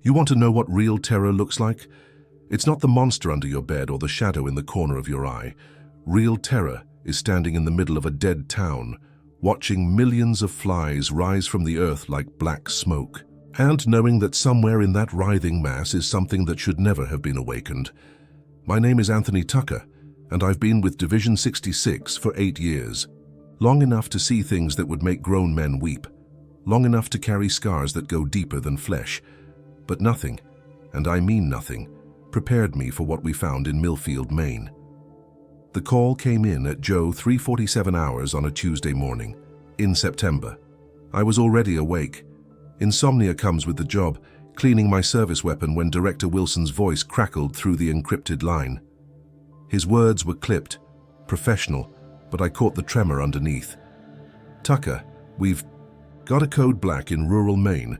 You want to know what real terror looks like? It's not the monster under your bed or the shadow in the corner of your eye. Real terror is standing in the middle of a dead town, watching millions of flies rise from the earth like black smoke, and knowing that somewhere in that writhing mass is something that should never have been awakened. My name is Anthony Tucker, and I've been with Division 66 for 8 years. Long enough to see things that would make grown men weep. Long enough to carry scars that go deeper than flesh. But nothing, and I mean nothing, prepared me for what we found in Millfield, Maine. The call came in at Joe 3:47 hours on a Tuesday morning, in September. I was already awake. Insomnia comes with the job, cleaning my service weapon when Director Wilson's voice crackled through the encrypted line. His words were clipped, professional, but I caught the tremor underneath. Tucker, we've got a code black in rural Maine.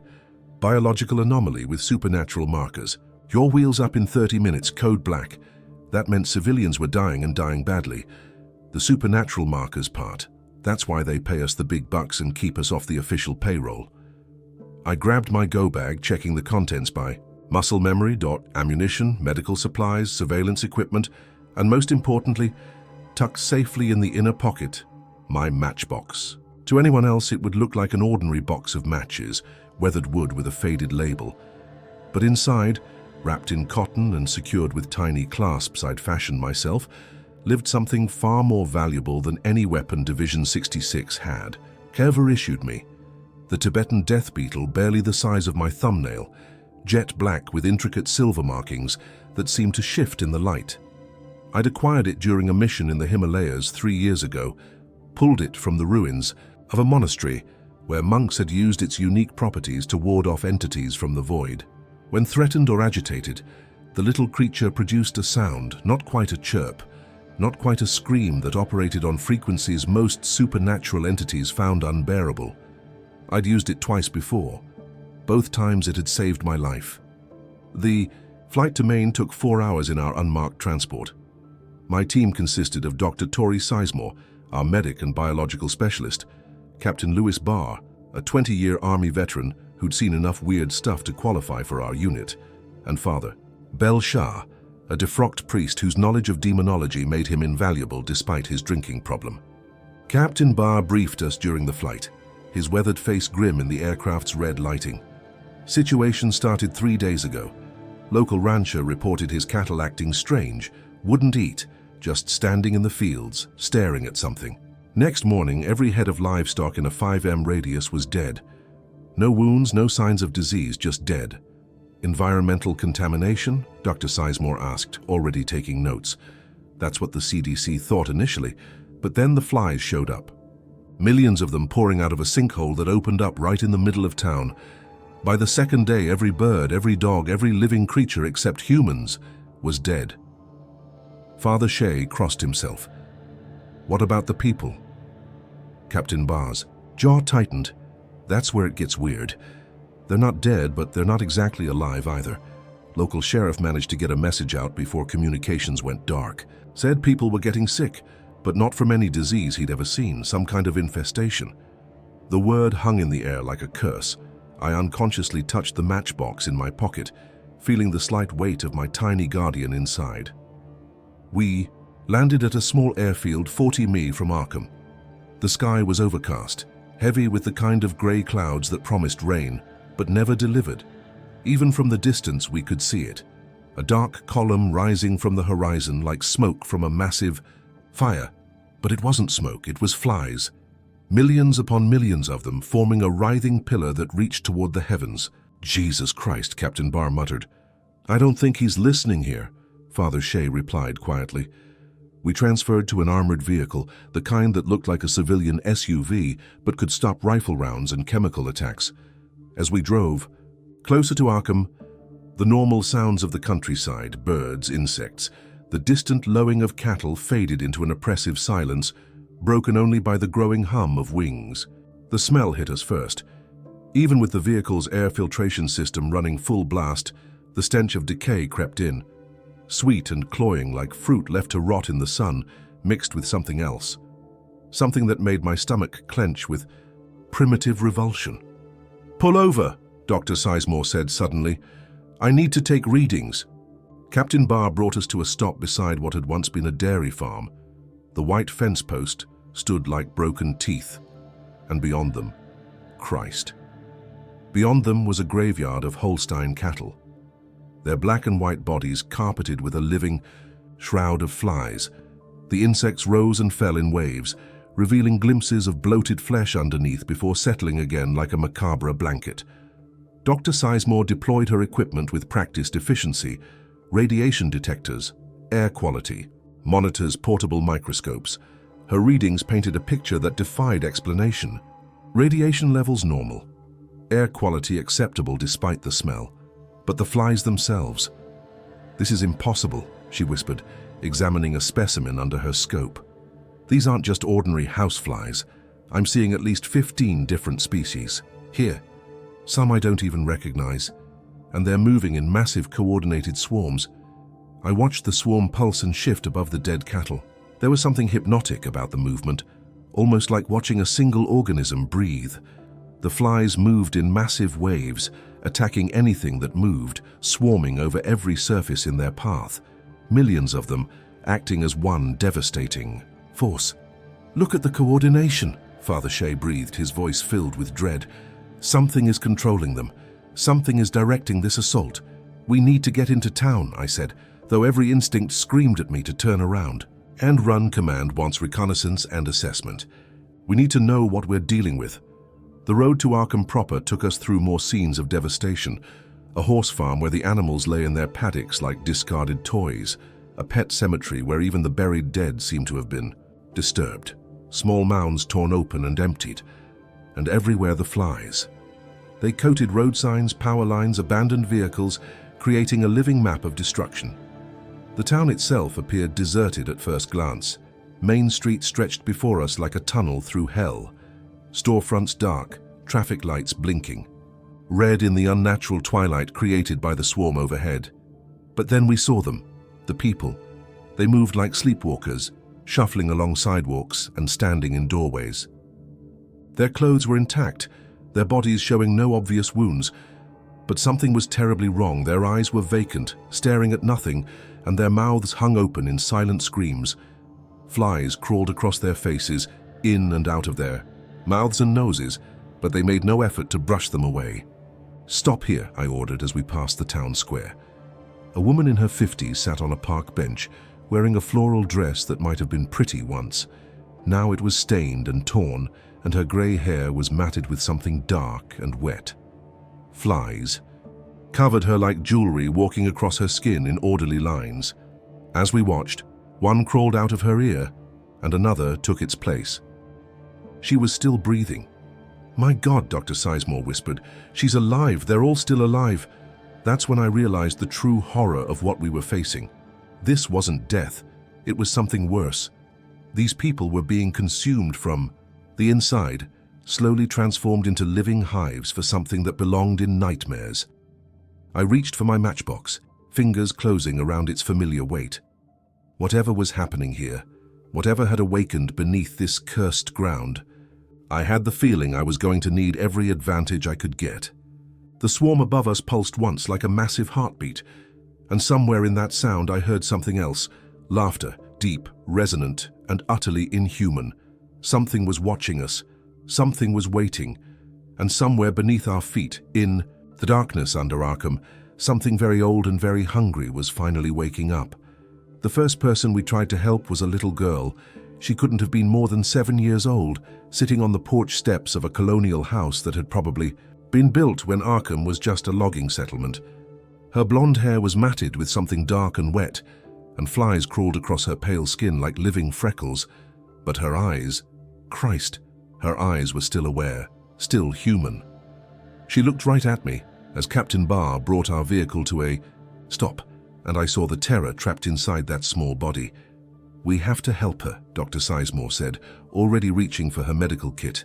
Biological anomaly with supernatural markers. Your wheels up in 30 minutes, code black. That meant civilians were dying and dying badly. The supernatural markers part, that's why they pay us the big bucks and keep us off the official payroll. I grabbed my go bag, checking the contents by muscle memory, ammunition, medical supplies, surveillance equipment, and most importantly, tucked safely in the inner pocket, my matchbox. To anyone else, it would look like an ordinary box of matches, weathered wood with a faded label. But inside, wrapped in cotton and secured with tiny clasps I'd fashioned myself, lived something far more valuable than any weapon Division 66 had, ever issued me. The Tibetan death beetle, barely the size of my thumbnail, jet black with intricate silver markings that seemed to shift in the light. I'd acquired it during a mission in the Himalayas 3 years ago, pulled it from the ruins of a monastery where monks had used its unique properties to ward off entities from the void. When threatened or agitated, the little creature produced a sound, not quite a chirp, not quite a scream that operated on frequencies most supernatural entities found unbearable. I'd used it twice before. Both times it had saved my life. The flight to Maine took 4 hours in our unmarked transport. My team consisted of Dr. Tori Sizemore, our medic and biological specialist, Captain Lewis Barr, a 20-year Army veteran who'd seen enough weird stuff to qualify for our unit, and Father Bel Shah, a defrocked priest whose knowledge of demonology made him invaluable despite his drinking problem. Captain Barr briefed us during the flight, his weathered face grim in the aircraft's red lighting. Situation started 3 days ago. Local rancher reported his cattle acting strange, wouldn't eat, just standing in the fields, staring at something. Next morning, every head of livestock in a 5 m radius was dead. No wounds, no signs of disease, just dead. Environmental contamination? Dr. Sizemore asked, already taking notes. That's what the CDC thought initially, but then the flies showed up. Millions of them pouring out of a sinkhole that opened up right in the middle of town. By the second day, every bird, every dog, every living creature except humans was dead. Father Shea crossed himself. What about the people? Captain Barr's jaw tightened. That's where it gets weird. They're not dead, but they're not exactly alive either. Local sheriff managed to get a message out before communications went dark. Said people were getting sick, but not from any disease he'd ever seen, some kind of infestation. The word hung in the air like a curse. I unconsciously touched the matchbox in my pocket, feeling the slight weight of my tiny guardian inside. We landed at a small airfield 40 mi from Arkham. The sky was overcast, heavy with the kind of grey clouds that promised rain, but never delivered. Even from the distance we could see it, a dark column rising from the horizon like smoke from a massive fire. But it wasn't smoke, it was flies. Millions upon millions of them, forming a writhing pillar that reached toward the heavens. Jesus Christ, Captain Barr muttered. I don't think he's listening here, Father Shea replied quietly. We transferred to an armored vehicle, the kind that looked like a civilian SUV but could stop rifle rounds and chemical attacks. As we drove, closer to Arkham, the normal sounds of the countryside, birds, insects, the distant lowing of cattle faded into an oppressive silence, broken only by the growing hum of wings. The smell hit us first. Even with the vehicle's air filtration system running full blast, the stench of decay crept in. Sweet and cloying like fruit left to rot in the sun, mixed with something else. Something that made my stomach clench with primitive revulsion. Pull over, Dr. Sizemore said suddenly. I need to take readings. Captain Barr brought us to a stop beside what had once been a dairy farm. The white fence post stood like broken teeth, and beyond them, Christ. Beyond them was a graveyard of Holstein cattle, their black and white bodies carpeted with a living shroud of flies. The insects rose and fell in waves, revealing glimpses of bloated flesh underneath before settling again like a macabre blanket. Dr. Sizemore deployed her equipment with practiced efficiency: radiation detectors, air quality, monitors, portable microscopes. Her readings painted a picture that defied explanation. Radiation levels normal, air quality acceptable despite the smell. But the flies themselves. "This is impossible," she whispered, examining a specimen under her scope. "These aren't just ordinary houseflies. I'm seeing at least 15 different species. Here, some I don't even recognize, and they're moving in massive coordinated swarms." I watched the swarm pulse and shift above the dead cattle. There was something hypnotic about the movement, almost like watching a single organism breathe. The flies moved in massive waves, attacking anything that moved, swarming over every surface in their path. Millions of them acting as one devastating force. "Look at the coordination," Father Shea breathed, his voice filled with dread. "Something is controlling them. Something is directing this assault. We need to get into town," I said, though every instinct screamed at me to turn around. "And run command wants reconnaissance and assessment. We need to know what we're dealing with." The road to Arkham proper took us through more scenes of devastation. A horse farm where the animals lay in their paddocks like discarded toys. A pet cemetery where even the buried dead seemed to have been disturbed. Small mounds torn open and emptied. And everywhere the flies. They coated road signs, power lines, abandoned vehicles, creating a living map of destruction. The town itself appeared deserted at first glance. Main Street stretched before us like a tunnel through hell. Storefronts dark, traffic lights blinking, red in the unnatural twilight created by the swarm overhead. But then we saw them, the people. They moved like sleepwalkers, shuffling along sidewalks and standing in doorways. Their clothes were intact, their bodies showing no obvious wounds. But something was terribly wrong. Their eyes were vacant, staring at nothing, and their mouths hung open in silent screams. Flies crawled across their faces, in and out of their mouths and noses, but they made no effort to brush them away. "Stop here," I ordered as we passed the town square. A woman in her 50s sat on a park bench, wearing a floral dress that might have been pretty once. Now it was stained and torn, and her grey hair was matted with something dark and wet. Flies covered her like jewelry, walking across her skin in orderly lines. As we watched, one crawled out of her ear, and another took its place. She was still breathing. "My God," Dr. Sizemore whispered, "she's alive. They're all still alive." That's when I realized the true horror of what we were facing. This wasn't death. It was something worse. These people were being consumed from the inside, slowly transformed into living hives for something that belonged in nightmares. I reached for my matchbox, fingers closing around its familiar weight. Whatever was happening here, whatever had awakened beneath this cursed ground, I had the feeling I was going to need every advantage I could get. The swarm above us pulsed once like a massive heartbeat, and somewhere in that sound I heard something else, laughter, deep, resonant, and utterly inhuman. Something was watching us, something was waiting, and somewhere beneath our feet, in the darkness under Arkham, something very old and very hungry was finally waking up. The first person we tried to help was a little girl. She couldn't have been more than 7 years old, sitting on the porch steps of a colonial house that had probably been built when Arkham was just a logging settlement. Her blonde hair was matted with something dark and wet, and flies crawled across her pale skin like living freckles. But her eyes, Christ, her eyes were still aware, still human. She looked right at me as Captain Barr brought our vehicle to a stop, and I saw the terror trapped inside that small body. "We have to help her," Dr. Sizemore said, already reaching for her medical kit.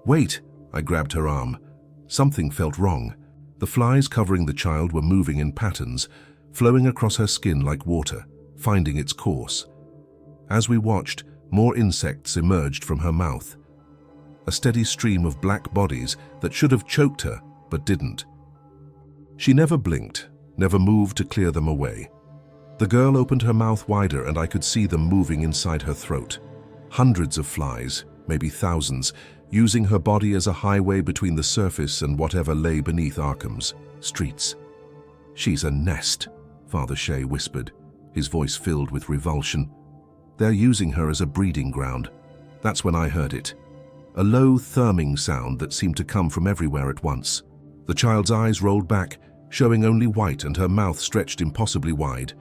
"Wait!" I grabbed her arm. Something felt wrong. The flies covering the child were moving in patterns, flowing across her skin like water, finding its course. As we watched, more insects emerged from her mouth. A steady stream of black bodies that should have choked her, but didn't. She never blinked, never moved to clear them away. The girl opened her mouth wider and I could see them moving inside her throat. Hundreds of flies, maybe thousands, using her body as a highway between the surface and whatever lay beneath Arkham's streets. "She's a nest," Father Shea whispered, his voice filled with revulsion. "They're using her as a breeding ground." That's when I heard it. A low, thurming sound that seemed to come from everywhere at once. The child's eyes rolled back, showing only white, and her mouth stretched impossibly wide.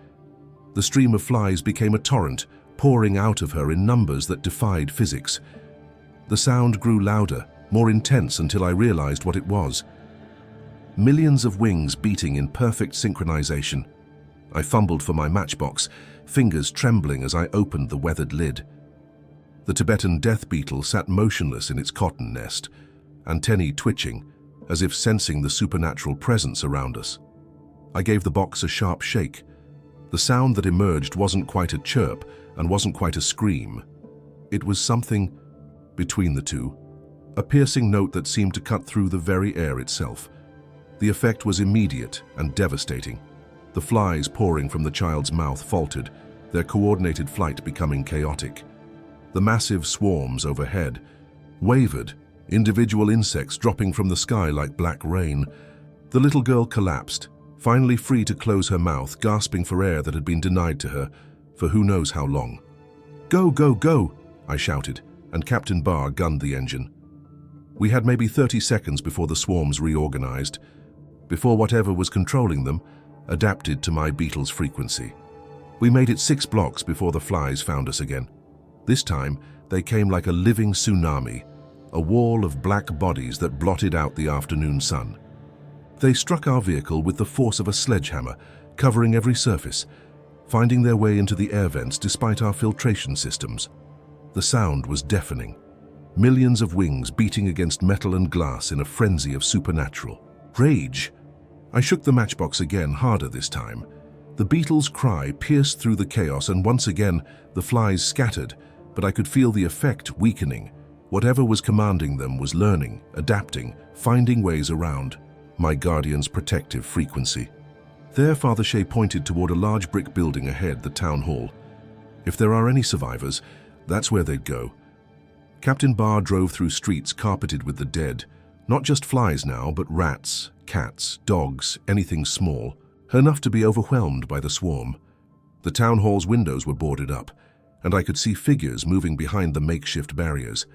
The stream of flies became a torrent, pouring out of her in numbers that defied physics. The sound grew louder, more intense, until I realized what it was. Millions of wings beating in perfect synchronization. I fumbled for my matchbox, fingers trembling as I opened the weathered lid. The Tibetan death beetle sat motionless in its cotton nest, antennae twitching, as if sensing the supernatural presence around us. I gave the box a sharp shake. The sound that emerged wasn't quite a chirp and wasn't quite a scream. It was something between the two, a piercing note that seemed to cut through the very air itself. The effect was immediate and devastating. The flies pouring from the child's mouth faltered, their coordinated flight becoming chaotic. The massive swarms overhead wavered, individual insects dropping from the sky like black rain. The little girl collapsed, finally free to close her mouth, gasping for air that had been denied to her for who knows how long. "Go, go, go!" I shouted, and Captain Barr gunned the engine. We had maybe 30 seconds before the swarms reorganized, before whatever was controlling them adapted to my beetle's frequency. We made it 6 blocks before the flies found us again. This time, they came like a living tsunami, a wall of black bodies that blotted out the afternoon sun. They struck our vehicle with the force of a sledgehammer, covering every surface, finding their way into the air vents despite our filtration systems. The sound was deafening. Millions of wings beating against metal and glass in a frenzy of supernatural rage. I shook the matchbox again, harder this time. The beetle's cry pierced through the chaos, and once again the flies scattered, but I could feel the effect weakening. Whatever was commanding them was learning, adapting, finding ways around my guardian's protective frequency. There, Father Shea pointed toward a large brick building ahead, the town hall. If there are any survivors, that's where they'd go. Captain Barr drove through streets carpeted with the dead. Not just flies now, but rats, cats, dogs, anything small, enough to be overwhelmed by the swarm. The town hall's windows were boarded up, and I could see figures moving behind the makeshift barriers.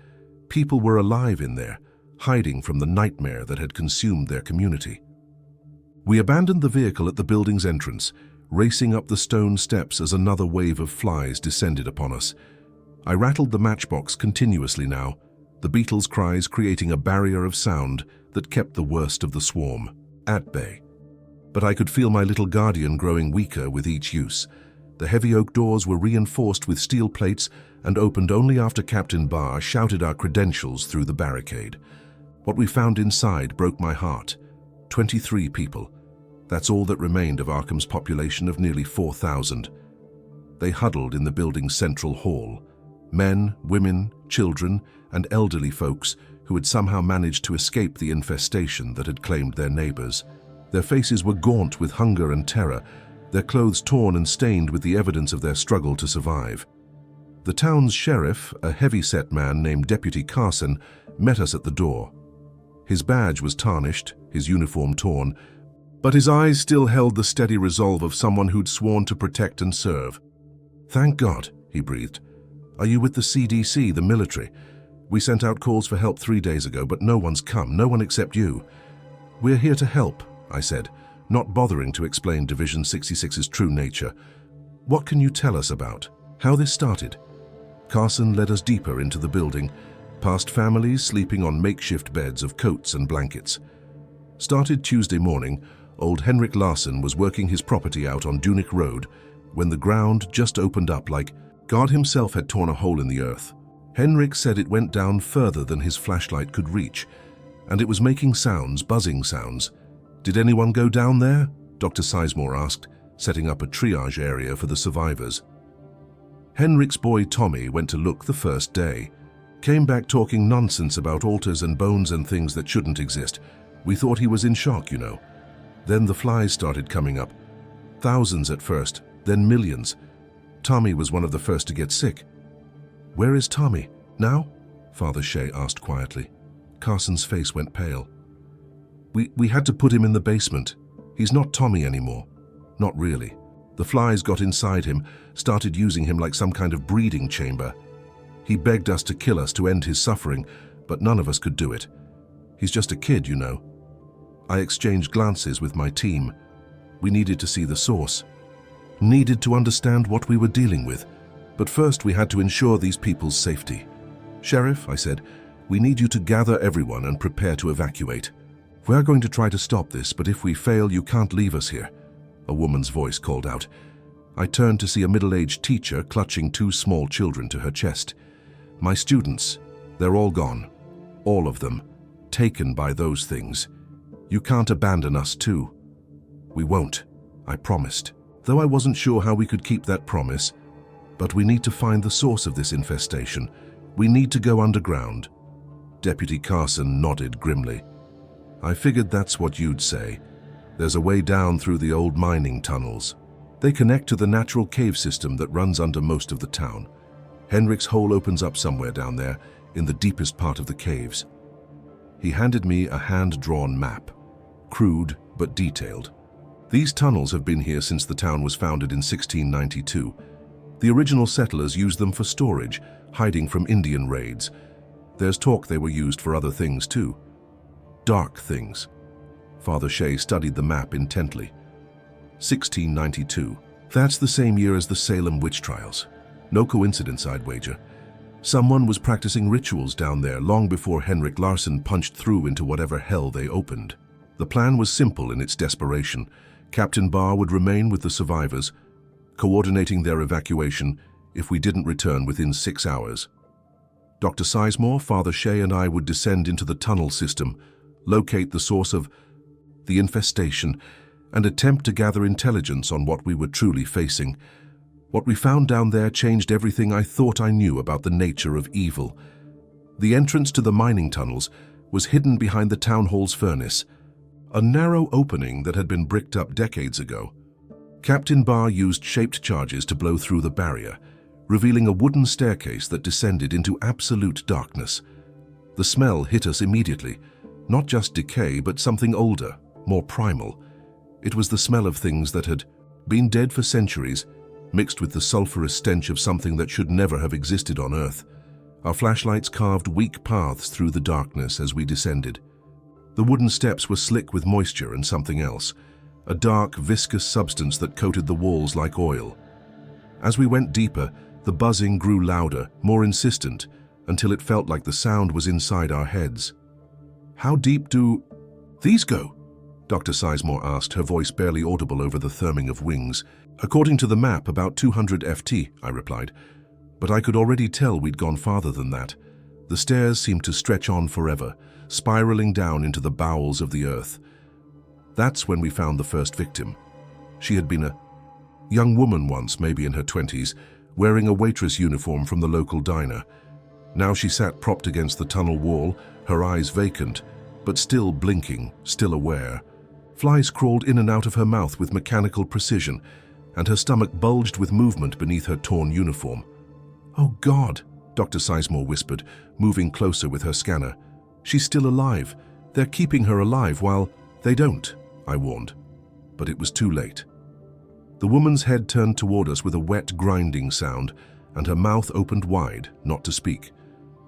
People were alive in there, hiding from the nightmare that had consumed their community. We abandoned the vehicle at the building's entrance, racing up the stone steps as another wave of flies descended upon us. I rattled the matchbox continuously now, the beetle's cries creating a barrier of sound that kept the worst of the swarm at bay. But I could feel my little guardian growing weaker with each use. The heavy oak doors were reinforced with steel plates and opened only after Captain Barr shouted our credentials through the barricade. What we found inside broke my heart. 23 people. That's all that remained of Arkham's population of nearly 4,000. They huddled in the building's central hall. Men, women, children, and elderly folks who had somehow managed to escape the infestation that had claimed their neighbors. Their faces were gaunt with hunger and terror, their clothes torn and stained with the evidence of their struggle to survive. The town's sheriff, a heavy-set man named Deputy Carson, met us at the door. His badge was tarnished, his uniform torn, but his eyes still held the steady resolve of someone who'd sworn to protect and serve. "Thank God," he breathed. "Are you with the CDC, the military? We sent out calls for help 3 days ago, but no one's come, no one except you." "We're here to help," I said, not bothering to explain Division 66's true nature. "What can you tell us about how this started?" Carson led us deeper into the building, past families sleeping on makeshift beds of coats and blankets. Started Tuesday morning, old Henrik Larsen was working his property out on Dunick Road when the ground just opened up like God himself had torn a hole in the earth. Henrik said it went down further than his flashlight could reach, and it was making sounds, buzzing sounds. "Did anyone go down there?" Dr. Sizemore asked, setting up a triage area for the survivors. Henrik's boy Tommy went to look the first day. Came back talking nonsense about altars and bones and things that shouldn't exist. We thought he was in shock, you know. Then the flies started coming up. Thousands at first, then millions. Tommy was one of the first to get sick. "Where is Tommy? Now?" Father Shea asked quietly. Carson's face went pale. We had to put him in the basement. He's not Tommy anymore. Not really. The flies got inside him, started using him like some kind of breeding chamber. He begged us to kill us to end his suffering, but none of us could do it. He's just a kid, you know. I exchanged glances with my team. We needed to see the source. Needed to understand what we were dealing with. But first we had to ensure these people's safety. "Sheriff," I said, "we need you to gather everyone and prepare to evacuate. We're going to try to stop this, but if we fail, you can't leave us here." A woman's voice called out. I turned to see a middle-aged teacher clutching two small children to her chest. "My students, they're all gone. All of them. Taken by those things. You can't abandon us too." "We won't," I promised, though I wasn't sure how we could keep that promise. "But we need to find the source of this infestation. We need to go underground." Deputy Carson nodded grimly. "I figured that's what you'd say. There's a way down through the old mining tunnels. They connect to the natural cave system that runs under most of the town. Henrik's hole opens up somewhere down there, in the deepest part of the caves." He handed me a hand-drawn map, crude but detailed. "These tunnels have been here since the town was founded in 1692. The original settlers used them for storage, hiding from Indian raids. There's talk they were used for other things too. Dark things." Father Shea studied the map intently. 1692. That's the same year as the Salem witch trials. No coincidence, I'd wager. Someone was practicing rituals down there long before Henrik Larsson punched through into whatever hell they opened. The plan was simple in its desperation. Captain Barr would remain with the survivors, coordinating their evacuation if we didn't return within 6 hours. Dr. Sizemore, Father Shea, and I would descend into the tunnel system, locate the source of the infestation, and attempt to gather intelligence on what we were truly facing. What we found down there changed everything I thought I knew about the nature of evil. The entrance to the mining tunnels was hidden behind the town hall's furnace, a narrow opening that had been bricked up decades ago. Captain Barr used shaped charges to blow through the barrier, revealing a wooden staircase that descended into absolute darkness. The smell hit us immediately, not just decay, but something older, more primal. It was the smell of things that had been dead for centuries, mixed with the sulfurous stench of something that should never have existed on Earth. Our flashlights carved weak paths through the darkness as we descended. The wooden steps were slick with moisture and something else, a dark, viscous substance that coated the walls like oil. As we went deeper, the buzzing grew louder, more insistent, until it felt like the sound was inside our heads. "How deep do these go?" Dr. Sizemore asked, her voice barely audible over the thrumming of wings. "According to the map, about 200 FT, I replied. But I could already tell we'd gone farther than that. The stairs seemed to stretch on forever, spiraling down into the bowels of the earth. That's when we found the first victim. She had been a young woman once, maybe in her 20s, wearing a waitress uniform from the local diner. Now she sat propped against the tunnel wall, her eyes vacant, but still blinking, still aware. Flies crawled in and out of her mouth with mechanical precision, and her stomach bulged with movement beneath her torn uniform. "Oh God," Dr. Sizemore whispered, moving closer with her scanner. "She's still alive. They're keeping her alive while—" "They don't," I warned. But it was too late. The woman's head turned toward us with a wet, grinding sound, and her mouth opened wide, not to speak.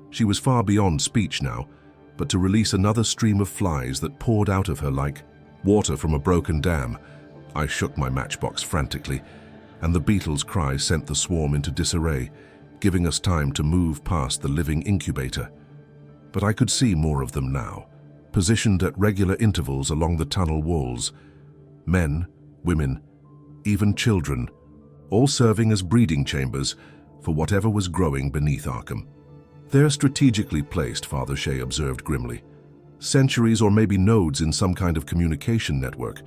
She was far beyond speech now, but to release another stream of flies that poured out of her like water from a broken dam. I shook my matchbox frantically, and the beetle's cry sent the swarm into disarray, giving us time to move past the living incubator. But I could see more of them now, positioned at regular intervals along the tunnel walls. Men, women, even children, all serving as breeding chambers for whatever was growing beneath Arkham. "They're strategically placed," Father Shea observed grimly. "Centuries or maybe nodes in some kind of communication network."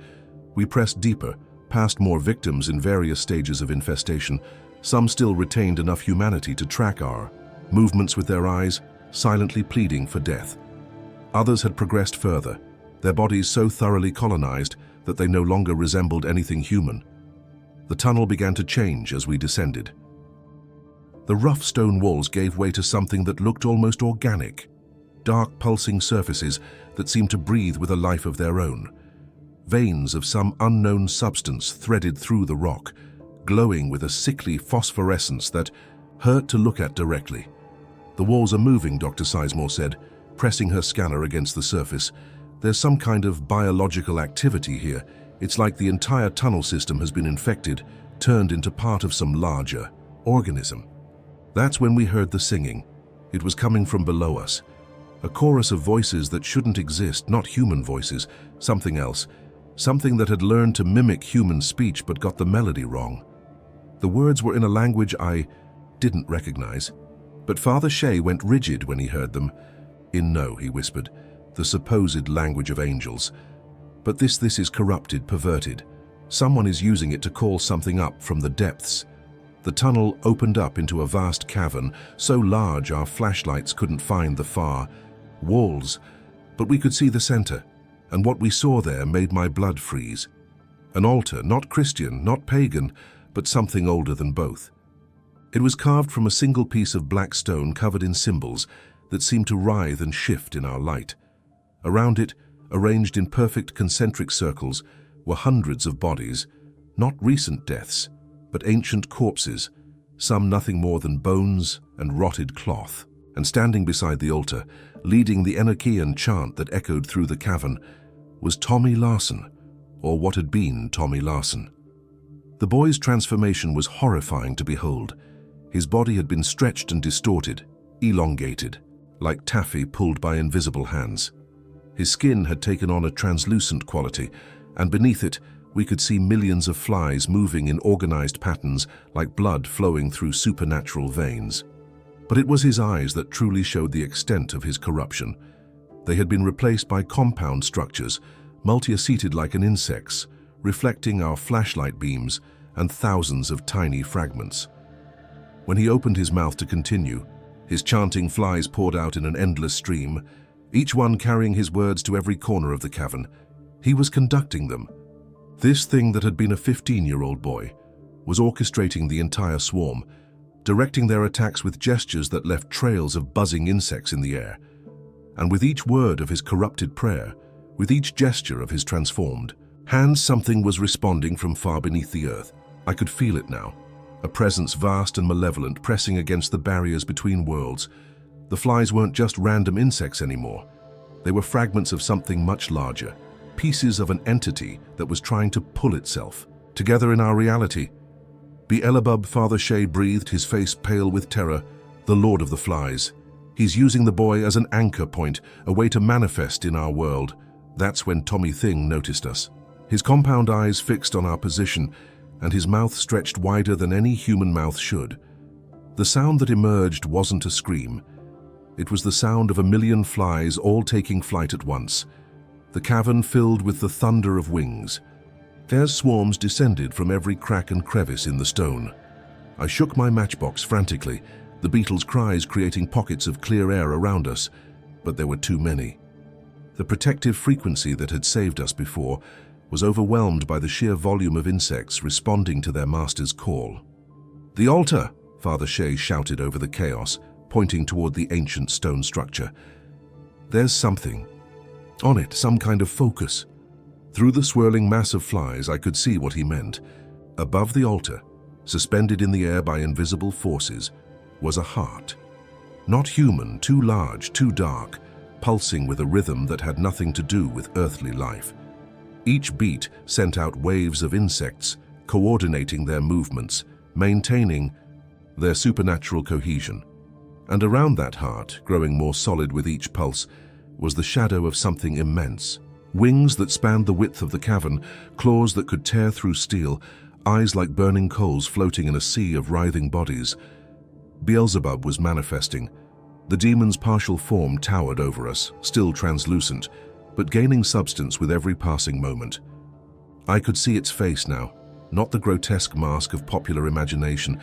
We pressed deeper, past more victims in various stages of infestation. Some still retained enough humanity to track our movements with their eyes, silently pleading for death. Others had progressed further, their bodies so thoroughly colonized that they no longer resembled anything human. The tunnel began to change as we descended. The rough stone walls gave way to something that looked almost organic, dark pulsing surfaces that seemed to breathe with a life of their own. Veins of some unknown substance threaded through the rock, glowing with a sickly phosphorescence that hurt to look at directly. "The walls are moving," Dr. Sizemore said, pressing her scanner against the surface. "There's some kind of biological activity here. It's like the entire tunnel system has been infected, turned into part of some larger organism." That's when we heard the singing. It was coming from below us. A chorus of voices that shouldn't exist, not human voices, something else. Something that had learned to mimic human speech but got the melody wrong. The words were in a language I didn't recognize. But Father Shea went rigid when he heard them. "No," he whispered, "the supposed language of angels. But this is corrupted, perverted. Someone is using it to call something up from the depths." The tunnel opened up into a vast cavern, so large our flashlights couldn't find the far walls, but we could see the center, and what we saw there made my blood freeze. An altar, not Christian, not pagan, but something older than both. It was carved from a single piece of black stone covered in symbols that seemed to writhe and shift in our light. Around it, arranged in perfect concentric circles, were hundreds of bodies, not recent deaths, but ancient corpses, some nothing more than bones and rotted cloth. And standing beside the altar, leading the Enochian chant that echoed through the cavern, was Tommy Larson, or what had been Tommy Larson. The boy's transformation was horrifying to behold. His body had been stretched and distorted, elongated, like taffy pulled by invisible hands. His skin had taken on a translucent quality, and beneath it we could see millions of flies moving in organized patterns like blood flowing through supernatural veins. But it was his eyes that truly showed the extent of his corruption. They had been replaced by compound structures, multi-aceted like an insect's, reflecting our flashlight beams and thousands of tiny fragments. When he opened his mouth to continue, his chanting flies poured out in an endless stream, each one carrying his words to every corner of the cavern. He was conducting them. This thing that had been a 15-year-old boy was orchestrating the entire swarm, directing their attacks with gestures that left trails of buzzing insects in the air. And with each word of his corrupted prayer, with each gesture of his transformed hands, something was responding from far beneath the earth. I could feel it now, a presence vast and malevolent pressing against the barriers between worlds. The flies weren't just random insects anymore. They were fragments of something much larger, pieces of an entity that was trying to pull itself together in our reality. Beelzebub, Father Shea breathed, his face pale with terror. The Lord of the Flies. He's using the boy as an anchor point, a way to manifest in our world. That's when Tommy Thing noticed us. His compound eyes fixed on our position, and his mouth stretched wider than any human mouth should. The sound that emerged wasn't a scream. It was the sound of a million flies all taking flight at once. The cavern filled with the thunder of wings. Their swarms descended from every crack and crevice in the stone. I shook my matchbox frantically, the beetles' cries creating pockets of clear air around us, but there were too many. The protective frequency that had saved us before was overwhelmed by the sheer volume of insects responding to their master's call. "The altar!" Father Shea shouted over the chaos, pointing toward the ancient stone structure. "There's something on it, some kind of focus." Through the swirling mass of flies, I could see what he meant. Above the altar, suspended in the air by invisible forces, was a heart. Not human, too large, too dark, pulsing with a rhythm that had nothing to do with earthly life. Each beat sent out waves of insects, coordinating their movements, maintaining their supernatural cohesion. And around that heart, growing more solid with each pulse, was the shadow of something immense. Wings that spanned the width of the cavern, claws that could tear through steel, eyes like burning coals floating in a sea of writhing bodies. Beelzebub was manifesting. The demon's partial form towered over us, still translucent, but gaining substance with every passing moment. I could see its face now, not the grotesque mask of popular imagination,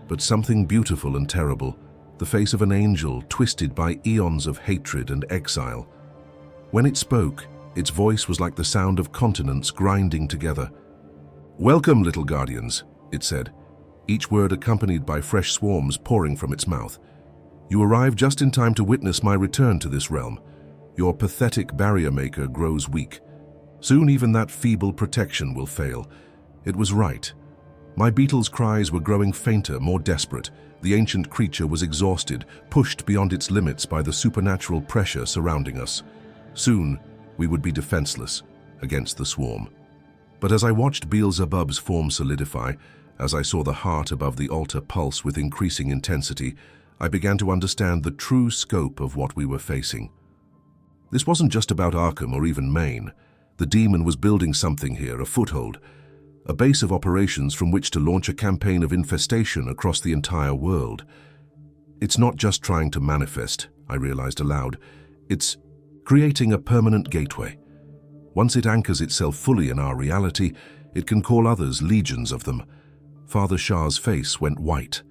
but something beautiful and terrible, the face of an angel twisted by eons of hatred and exile. When it spoke, Its voice was like the sound of continents grinding together. "Welcome, little guardians," it said, each word accompanied by fresh swarms pouring from its mouth. "You arrived just in time to witness my return to this realm. Your pathetic barrier maker grows weak. Soon even that feeble protection will fail." It was right. My beetle's cries were growing fainter, more desperate. The ancient creature was exhausted, pushed beyond its limits by the supernatural pressure surrounding us. Soon, we would be defenseless against the swarm. But as I watched Beelzebub's form solidify, as I saw the heart above the altar pulse with increasing intensity, I began to understand the true scope of what we were facing. This wasn't just about Arkham or even Maine. The demon was building something here, a foothold, a base of operations from which to launch a campaign of infestation across the entire world. It's not just trying to manifest, I realized aloud. It's creating a permanent gateway. Once it anchors itself fully in our reality, it can call others, legions of them. Father Shah's face went white.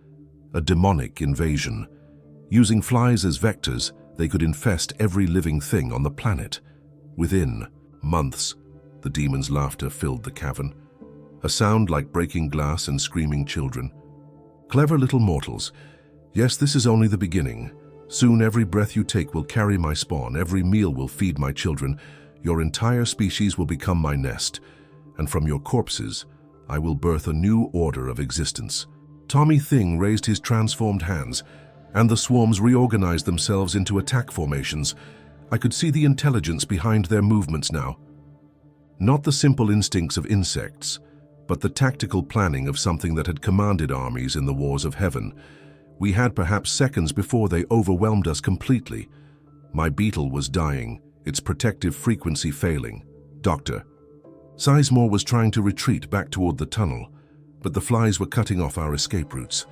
A demonic invasion. Using flies as vectors, they could infest every living thing on the planet. Within months, the demon's laughter filled the cavern. A sound like breaking glass and screaming children. Clever little mortals. Yes, this is only the beginning. Soon every breath you take will carry my spawn, every meal will feed my children. Your entire species will become my nest, and from your corpses, I will birth a new order of existence. Tommy Thing raised his transformed hands, and the swarms reorganized themselves into attack formations. I could see the intelligence behind their movements now. Not the simple instincts of insects, but the tactical planning of something that had commanded armies in the wars of heaven. We had perhaps seconds before they overwhelmed us completely. My beetle was dying, its protective frequency failing. "Doctor." Sizemore was trying to retreat back toward the tunnel, but the flies were cutting off our escape routes.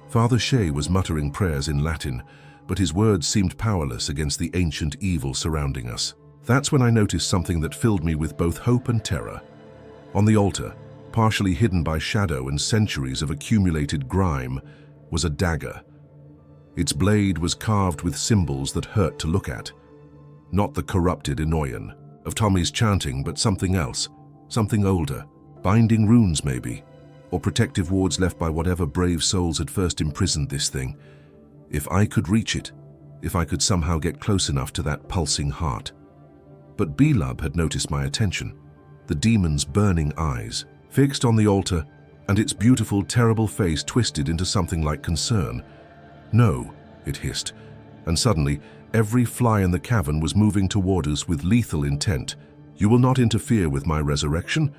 Father Shea was muttering prayers in Latin, but his words seemed powerless against the ancient evil surrounding us. That's when I noticed something that filled me with both hope and terror. On the altar, partially hidden by shadow and centuries of accumulated grime, was a dagger. Its blade was carved with symbols that hurt to look at. Not the corrupted Enoyan of Tommy's chanting, but something else, something older. Binding runes, maybe, or protective wards left by whatever brave souls had first imprisoned this thing. If I could reach it, if I could somehow get close enough to that pulsing heart. But Belub had noticed my attention, the demon's burning eyes, fixed on the altar, and its beautiful, terrible face twisted into something like concern. "No," it hissed, and suddenly every fly in the cavern was moving toward us with lethal intent. "You will not interfere with my resurrection.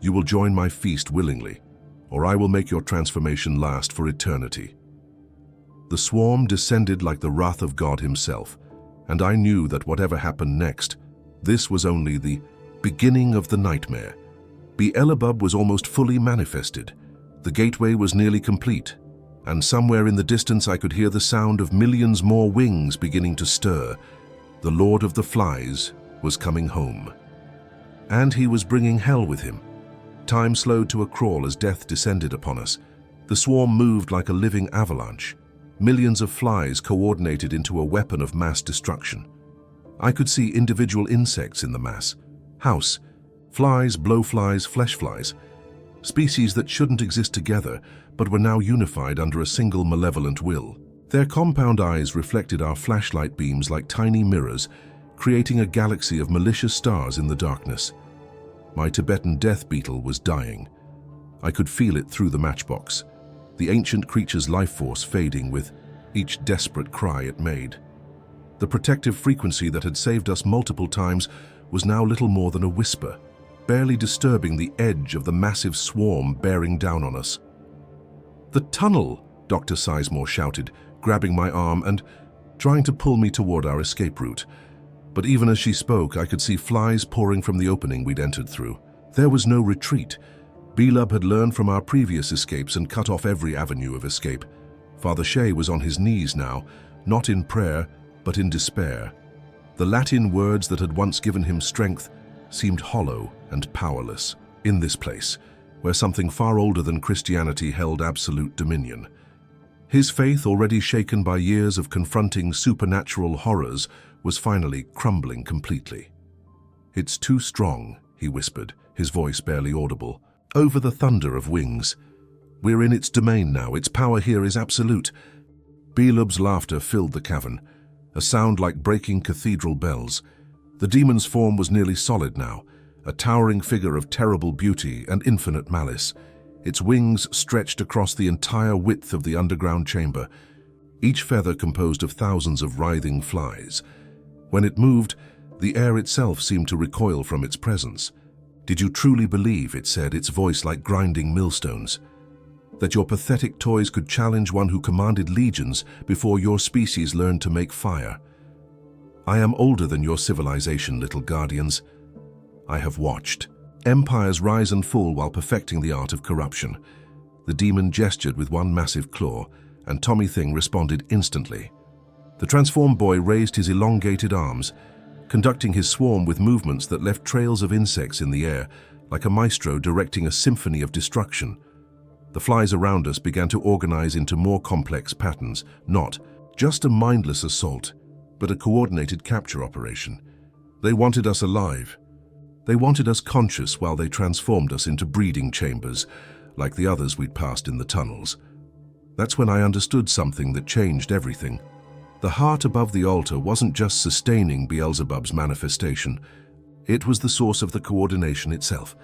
You will join my feast willingly, or I will make your transformation last for eternity." The swarm descended like the wrath of God himself, and I knew that whatever happened next, this was only the beginning of the nightmare. Beelzebub was almost fully manifested. The gateway was nearly complete, and somewhere in the distance I could hear the sound of millions more wings beginning to stir. The Lord of the Flies was coming home. And he was bringing hell with him. Time slowed to a crawl as death descended upon us. The swarm moved like a living avalanche. Millions of flies coordinated into a weapon of mass destruction. I could see individual insects in the mass. House, flies, blowflies, flesh flies. Species that shouldn't exist together, but were now unified under a single malevolent will. Their compound eyes reflected our flashlight beams like tiny mirrors, creating a galaxy of malicious stars in the darkness. My Tibetan death beetle was dying. I could feel it through the matchbox, the ancient creature's life force fading with each desperate cry it made. The protective frequency that had saved us multiple times was now little more than a whisper, barely disturbing the edge of the massive swarm bearing down on us. "The tunnel!" Dr. Sizemore shouted, grabbing my arm and trying to pull me toward our escape route. But even as she spoke, I could see flies pouring from the opening we'd entered through. There was no retreat. Belub had learned from our previous escapes and cut off every avenue of escape. Father Shea was on his knees now, not in prayer, but in despair. The Latin words that had once given him strength seemed hollow and powerless in this place, where something far older than Christianity held absolute dominion. His faith, already shaken by years of confronting supernatural horrors, was finally crumbling completely. "It's too strong," he whispered, his voice barely audible, over the thunder of wings. "We're in its domain now. Its power here is absolute." Beelzebub's laughter filled the cavern, a sound like breaking cathedral bells. The demon's form was nearly solid now, a towering figure of terrible beauty and infinite malice. Its wings stretched across the entire width of the underground chamber, each feather composed of thousands of writhing flies. When it moved, the air itself seemed to recoil from its presence. "Did you truly believe," it said, its voice like grinding millstones, "that your pathetic toys could challenge one who commanded legions before your species learned to make fire? I am older than your civilization, little guardians. I have watched empires rise and fall while perfecting the art of corruption." The demon gestured with one massive claw, and Tommy Thing responded instantly. The transformed boy raised his elongated arms, conducting his swarm with movements that left trails of insects in the air, like a maestro directing a symphony of destruction. The flies around us began to organize into more complex patterns, not just a mindless assault, but a coordinated capture operation. They wanted us alive. They wanted us conscious while they transformed us into breeding chambers, like the others we'd passed in the tunnels. That's when I understood something that changed everything. The heart above the altar wasn't just sustaining Beelzebub's manifestation. It was the source of the coordination itself.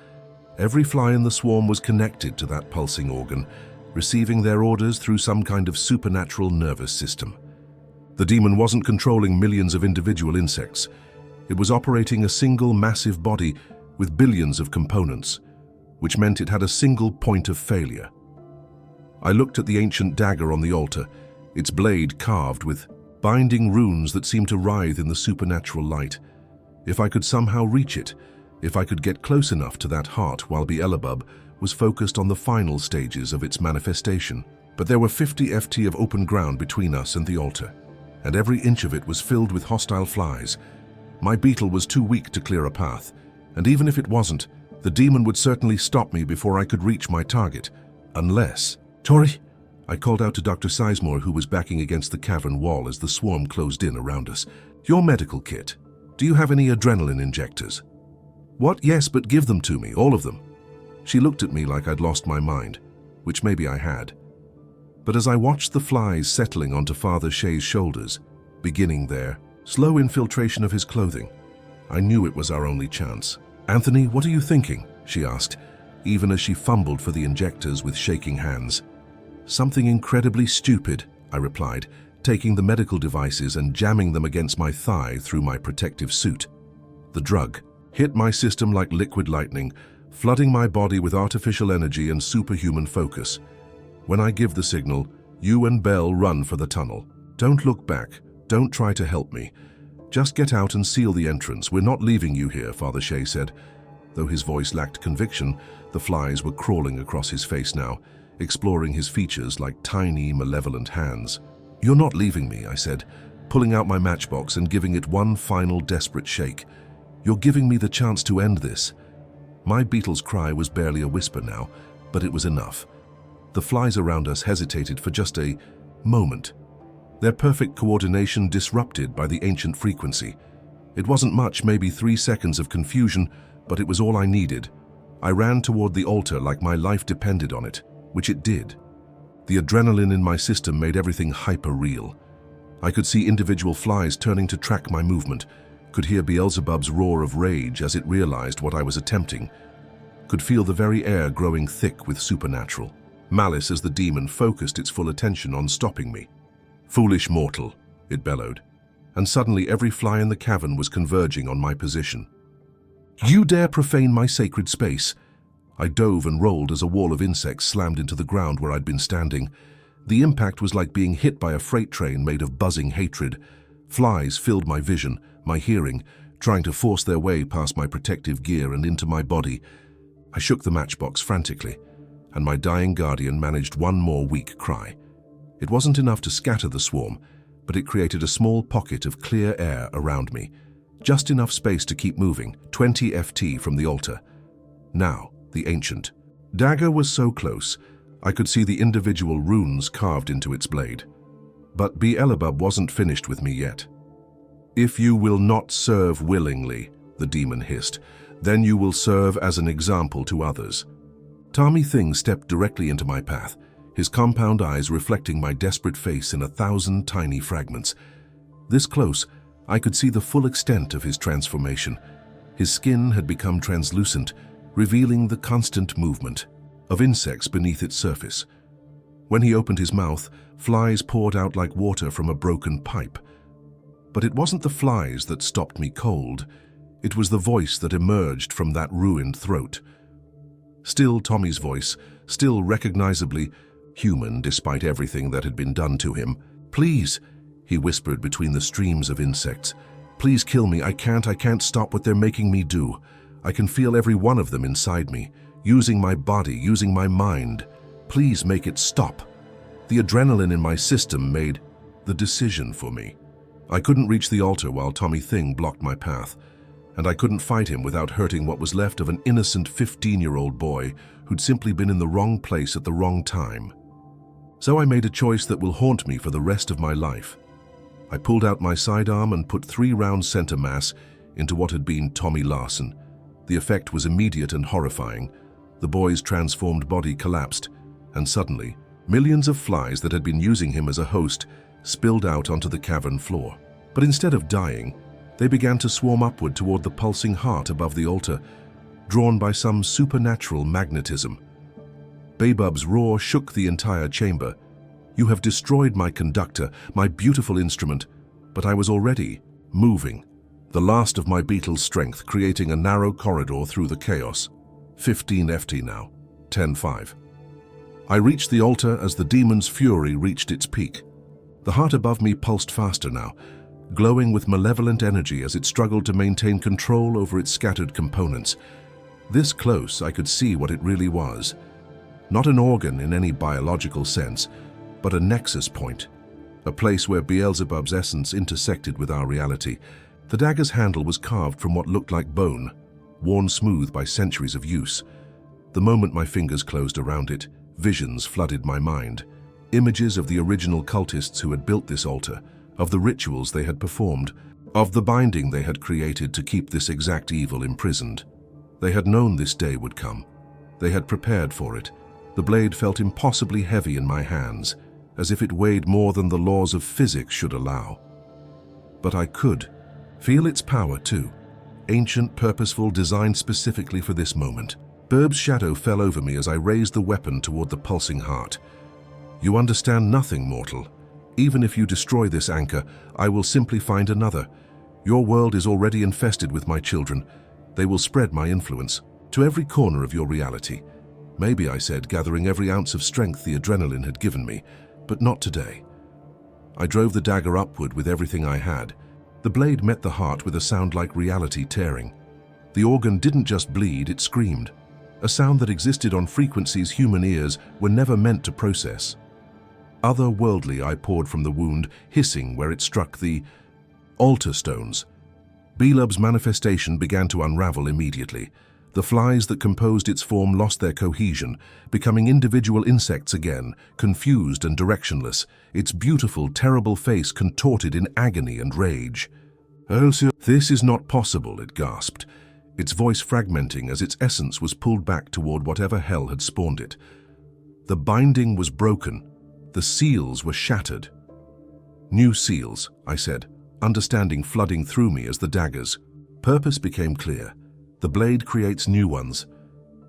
Every fly in the swarm was connected to that pulsing organ, receiving their orders through some kind of supernatural nervous system. The demon wasn't controlling millions of individual insects. It was operating a single massive body with billions of components, which meant it had a single point of failure. I looked at the ancient dagger on the altar, its blade carved with binding runes that seemed to writhe in the supernatural light. If I could somehow reach it, if I could get close enough to that heart while Beelzebub was focused on the final stages of its manifestation. But there were 50 FT of open ground between us and the altar, and every inch of it was filled with hostile flies. My beetle was too weak to clear a path, and even if it wasn't, the demon would certainly stop me before I could reach my target. Unless... "Tori!" I called out to Dr. Sizemore, who was backing against the cavern wall as the swarm closed in around us. "Your medical kit. Do you have any adrenaline injectors?" "What? Yes, but give them to me, all of them." She looked at me like I'd lost my mind, which maybe I had. But as I watched the flies settling onto Father Shay's shoulders, beginning their slow infiltration of his clothing, I knew it was our only chance. "Anthony, what are you thinking?" she asked, even as she fumbled for the injectors with shaking hands. "Something incredibly stupid," I replied, taking the medical devices and jamming them against my thigh through my protective suit. The drug hit my system like liquid lightning, flooding my body with artificial energy and superhuman focus. "When I give the signal, you and Belle run for the tunnel. Don't look back. Don't try to help me. Just get out and seal the entrance. We're not leaving you here," Father Shay said. Though his voice lacked conviction, the flies were crawling across his face now, exploring his features like tiny, malevolent hands. "You're not leaving me," I said, pulling out my matchbox and giving it one final desperate shake. "You're giving me the chance to end this." My beetle's cry was barely a whisper now, but it was enough. The flies around us hesitated for just a moment, their perfect coordination disrupted by the ancient frequency. It wasn't much, maybe 3 seconds of confusion, but it was all I needed. I ran toward the altar like my life depended on it, which it did. The adrenaline in my system made everything hyper-real. I could see individual flies turning to track my movement, could hear Beelzebub's roar of rage as it realized what I was attempting, could feel the very air growing thick with supernatural malice as the demon focused its full attention on stopping me. "Foolish mortal," it bellowed, and suddenly every fly in the cavern was converging on my position. "You dare profane my sacred space!" I dove and rolled as a wall of insects slammed into the ground where I'd been standing. The impact was like being hit by a freight train made of buzzing hatred. Flies filled my vision, my hearing, trying to force their way past my protective gear and into my body. I shook the matchbox frantically, and my dying guardian managed one more weak cry. It wasn't enough to scatter the swarm, but it created a small pocket of clear air around me, just enough space to keep moving, 20 FT from the altar. Now, the ancient dagger was so close, I could see the individual runes carved into its blade. But Beelzebub wasn't finished with me yet. "If you will not serve willingly," the demon hissed. "Then you will serve as an example to others." Tommy Thing stepped directly into my path, his compound eyes reflecting my desperate face in 1,000 tiny fragments. This close, I could see the full extent of his transformation. His skin had become translucent, revealing the constant movement of insects beneath its surface. When he opened his mouth, flies poured out like water from a broken pipe. But it wasn't the flies that stopped me cold. It was the voice that emerged from that ruined throat. Still Tommy's voice, still recognizably human despite everything that had been done to him. "Please," he whispered between the streams of insects. "Please kill me. I can't stop what they're making me do. I can feel every one of them inside me, using my body, using my mind. Please make it stop." The adrenaline in my system made the decision for me. I couldn't reach the altar while Tommy Thing blocked my path, and I couldn't fight him without hurting what was left of an innocent 15-year-old boy who'd simply been in the wrong place at the wrong time. So I made a choice that will haunt me for the rest of my life. I pulled out my sidearm and put 3 rounds center mass into what had been Tommy Larson. The effect was immediate and horrifying. The boy's transformed body collapsed, and suddenly, millions of flies that had been using him as a host spilled out onto the cavern floor. But instead of dying, they began to swarm upward toward the pulsing heart above the altar, drawn by some supernatural magnetism. Babub's roar shook the entire chamber. "You have destroyed my conductor, my beautiful instrument," but I was already moving, the last of my beetle's strength creating a narrow corridor through the chaos. 15 FT now, 10-5. I reached the altar as the demon's fury reached its peak. The heart above me pulsed faster now, glowing with malevolent energy as it struggled to maintain control over its scattered components. This close, I could see what it really was. Not an organ in any biological sense, but a nexus point, a place where Beelzebub's essence intersected with our reality. The dagger's handle was carved from what looked like bone, worn smooth by centuries of use. The moment my fingers closed around it, visions flooded my mind. Images of the original cultists who had built this altar, of the rituals they had performed, of the binding they had created to keep this exact evil imprisoned. They had known this day would come. They had prepared for it. The blade felt impossibly heavy in my hands, as if it weighed more than the laws of physics should allow. But I could feel its power too, ancient, purposeful, designed specifically for this moment. Burb's shadow fell over me as I raised the weapon toward the pulsing heart. "You understand nothing, mortal. Even if you destroy this anchor, I will simply find another. Your world is already infested with my children. They will spread my influence to every corner of your reality." Maybe, I said, gathering every ounce of strength the adrenaline had given me, but not today. I drove the dagger upward with everything I had. The blade met the heart with a sound like reality tearing. The organ didn't just bleed, it screamed, a sound that existed on frequencies human ears were never meant to process. Otherworldly, I poured from the wound, hissing where it struck the altar stones. Beelzebub's manifestation began to unravel immediately. The flies that composed its form lost their cohesion, becoming individual insects again, confused and directionless, its beautiful, terrible face contorted in agony and rage. "This is not possible," it gasped, its voice fragmenting as its essence was pulled back toward whatever hell had spawned it. The binding was broken. The seals were shattered. "New seals," I said, understanding flooding through me as the dagger's purpose became clear. The blade creates new ones.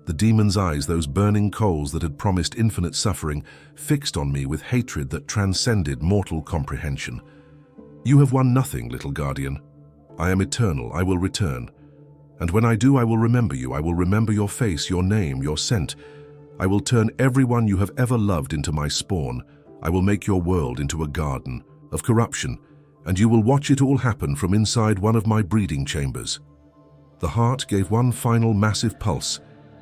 The demon's eyes, those burning coals that had promised infinite suffering, fixed on me with hatred that transcended mortal comprehension. "You have won nothing, little guardian. I am eternal. I will return. And when I do, I will remember you. I will remember your face, your name, your scent. I will turn everyone you have ever loved into my spawn. I will make your world into a garden of corruption, and you will watch it all happen from inside one of my breeding chambers." The heart gave one final massive pulse,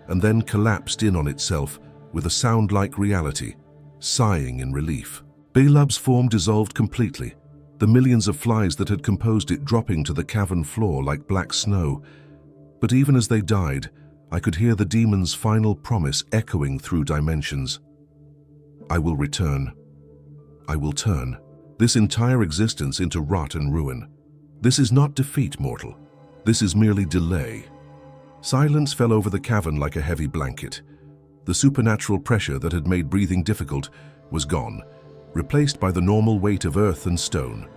and then collapsed in on itself with a sound like reality, sighing in relief. Beelzebub's form dissolved completely, the millions of flies that had composed it dropping to the cavern floor like black snow. But even as they died, I could hear the demon's final promise echoing through dimensions. "I will return. I will turn this entire existence into rot and ruin. This is not defeat, mortal. This is merely delay. Silence fell over the cavern like a heavy blanket. The supernatural pressure that had made breathing difficult was gone, replaced by the normal weight of earth and stone.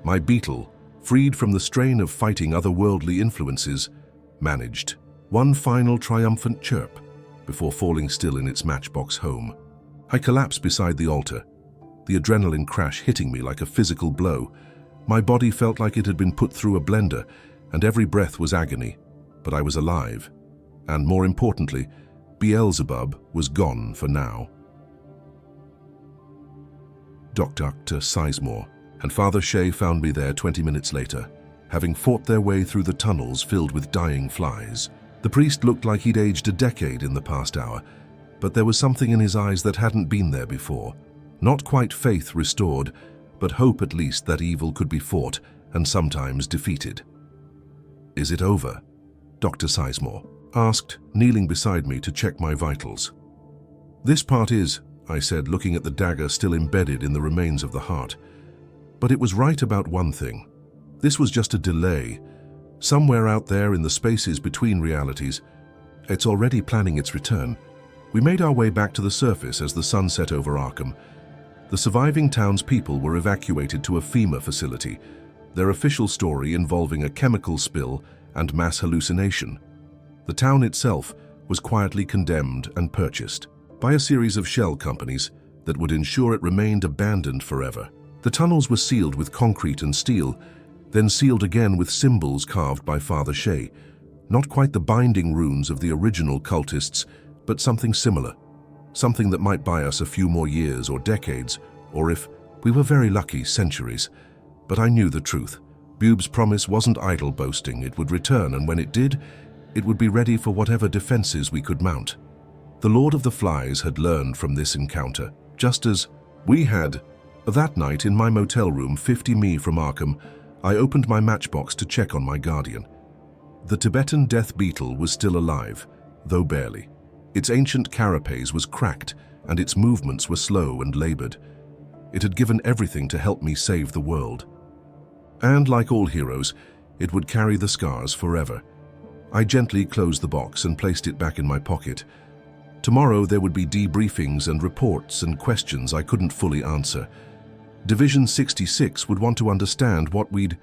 My beetle, freed from the strain of fighting otherworldly influences, managed one final triumphant chirp before falling still in its matchbox home. I collapsed beside the altar, the adrenaline crash hitting me like a physical blow. My body felt like it had been put through a blender, and every breath was agony, but I was alive. And more importantly, Beelzebub was gone for now. Dr. Sizemore and Father Shea found me there 20 minutes later, having fought their way through the tunnels filled with dying flies. The priest looked like he'd aged a decade in the past hour, but there was something in his eyes that hadn't been there before. Not quite faith restored, but hope at least that evil could be fought and sometimes defeated. "Is it over?" Dr. Sizemore asked, kneeling beside me to check my vitals. "This part is," I said, looking at the dagger still embedded in the remains of the heart. But it was right about one thing. This was just a delay. Somewhere out there in the spaces between realities, it's already planning its return. We made our way back to the surface as the sun set over Arkham. The surviving townspeople were evacuated to a FEMA facility, their official story involving a chemical spill and mass hallucination. The town itself was quietly condemned and purchased by a series of shell companies that would ensure it remained abandoned forever. The tunnels were sealed with concrete and steel, then sealed again with symbols carved by Father Shea. Not quite the binding runes of the original cultists, but something similar. Something that might buy us a few more years or decades, or if we were very lucky, centuries. But I knew the truth. Bube's promise wasn't idle boasting. It would return, and when it did, it would be ready for whatever defenses we could mount. The Lord of the Flies had learned from this encounter, just as we had. That night, in my motel room 50 mi from Arkham, I opened my matchbox to check on my guardian. The Tibetan death beetle was still alive, though barely. Its ancient carapace was cracked, and its movements were slow and labored. It had given everything to help me save the world. And like all heroes, it would carry the scars forever. I gently closed the box and placed it back in my pocket. Tomorrow there would be debriefings and reports and questions I couldn't fully answer. Division 66 would want to understand what we'd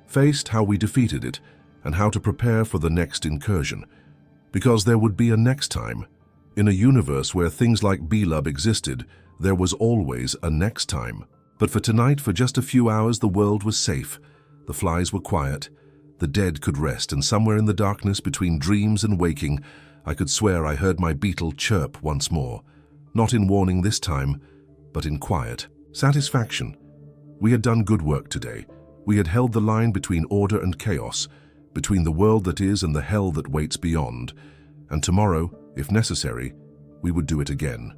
faced, how we defeated it, and how to prepare for the next incursion. Because there would be a next time. In a universe where things like Belub existed, there was always a next time. But for tonight, for just a few hours, the world was safe. The flies were quiet. The dead could rest, and somewhere in the darkness between dreams and waking, I could swear I heard my beetle chirp once more. Not in warning this time, but in quiet satisfaction. We had done good work today. We had held the line between order and chaos, between the world that is and the hell that waits beyond. And tomorrow, if necessary, we would do it again.